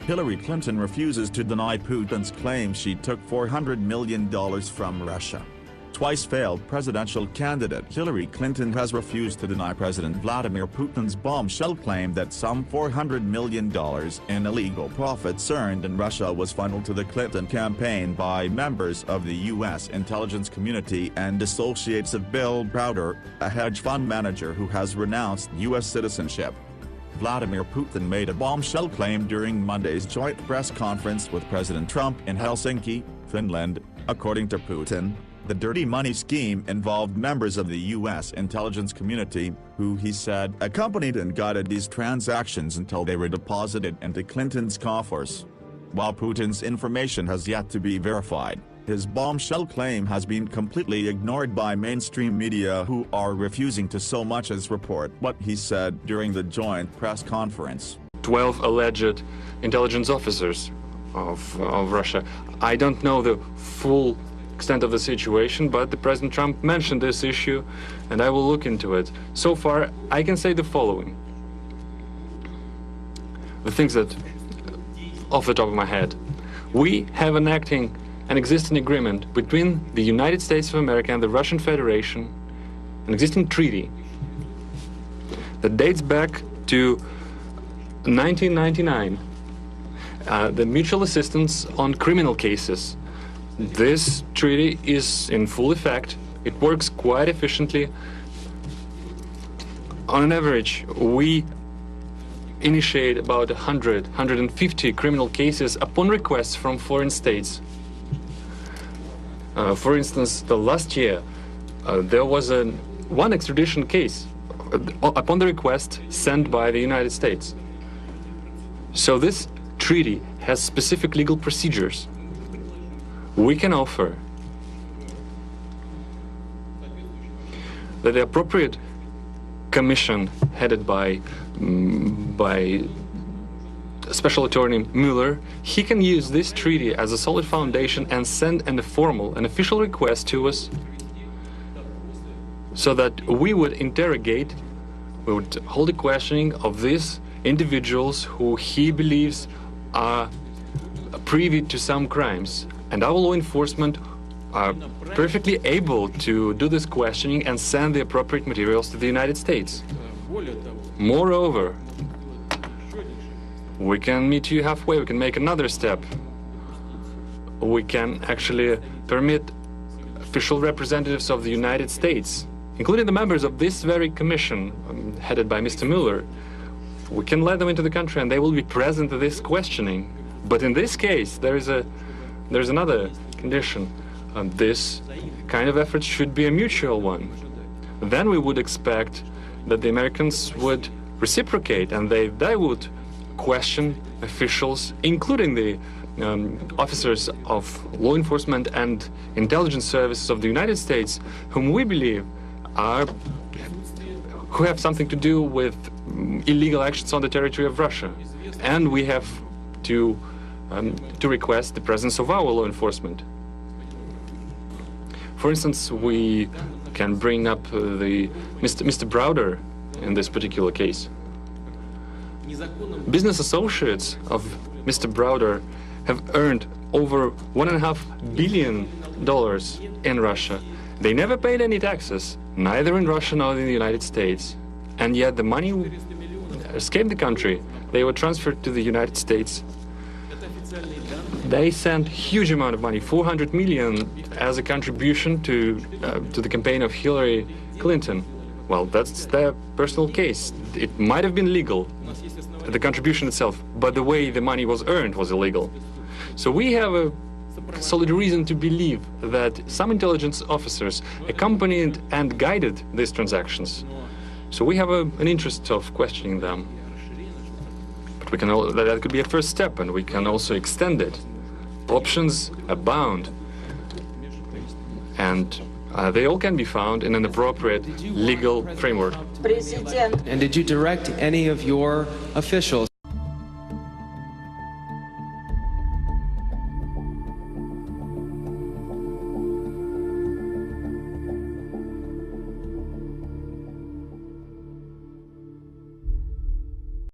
Hillary Clinton refuses to deny Putin's claim she took $400 million from Russia. Twice failed presidential candidate Hillary Clinton has refused to deny President Vladimir Putin's bombshell claim that some $400 million in illegal profits earned in Russia was funneled to the Clinton campaign by members of the U.S. intelligence community and associates of Bill Browder, a hedge fund manager who has renounced U.S. citizenship. Vladimir Putin made a bombshell claim during Monday's joint press conference with President Trump in Helsinki, Finland. According to Putin, the dirty money scheme involved members of the U.S. intelligence community, who he said accompanied and guided these transactions until they were deposited into Clinton's coffers. While Putin's information has yet to be verified, his bombshell claim has been completely ignored by mainstream media who are refusing to so much as report what he said during the joint press conference. 12 alleged intelligence officers of Russia. I don't know the full extent of the situation, but the President Trump mentioned this issue and I will look into it. So far, I can say the following. The things that, off the top of my head, we have an existing agreement between the United States of America and the Russian Federation, an existing treaty that dates back to 1999, the mutual assistance on criminal cases. This treaty is in full effect. It works quite efficiently. On an average, we initiate about 150 criminal cases upon requests from foreign states. For instance, the last year, there was one extradition case upon the request sent by the United States. So this treaty has specific legal procedures. We can offer that the appropriate commission headed by Special Attorney Mueller, he can use this treaty as a solid foundation and send an official request to us so that we would interrogate, we would hold a questioning of these individuals who he believes are privy to some crimes. And our law enforcement are perfectly able to do this questioning and send the appropriate materials to the United States. Moreover, we can meet you halfway, we can make another step. We can actually permit official representatives of the United States, including the members of this very commission, headed by Mr. Mueller, we can let them into the country and they will be present at this questioning. But in this case, there's another condition. This kind of effort should be a mutual one. Then we would expect that the Americans would reciprocate and they would question officials, including the officers of law enforcement and intelligence services of the United States, whom we believe who have something to do with illegal actions on the territory of Russia. And we have to request the presence of our law enforcement. For instance, we can bring up Mr. Browder in this particular case. Business associates of Mr. Browder have earned over $1.5 billion in Russia. They never paid any taxes, neither in Russia nor in the United States. And yet the money escaped the country. They were transferred to the United States. They sent huge amount of money, 400 million, as a contribution to the campaign of Hillary Clinton. Well, that's their personal case. It might have been legal, the contribution itself, but the way the money was earned was illegal. So we have a solid reason to believe that some intelligence officers accompanied and guided these transactions. So we have an interest of questioning them. But we can that could be a first step, and we can also extend it. Options abound, and they all can be found in an appropriate legal framework. And did you direct any of your officials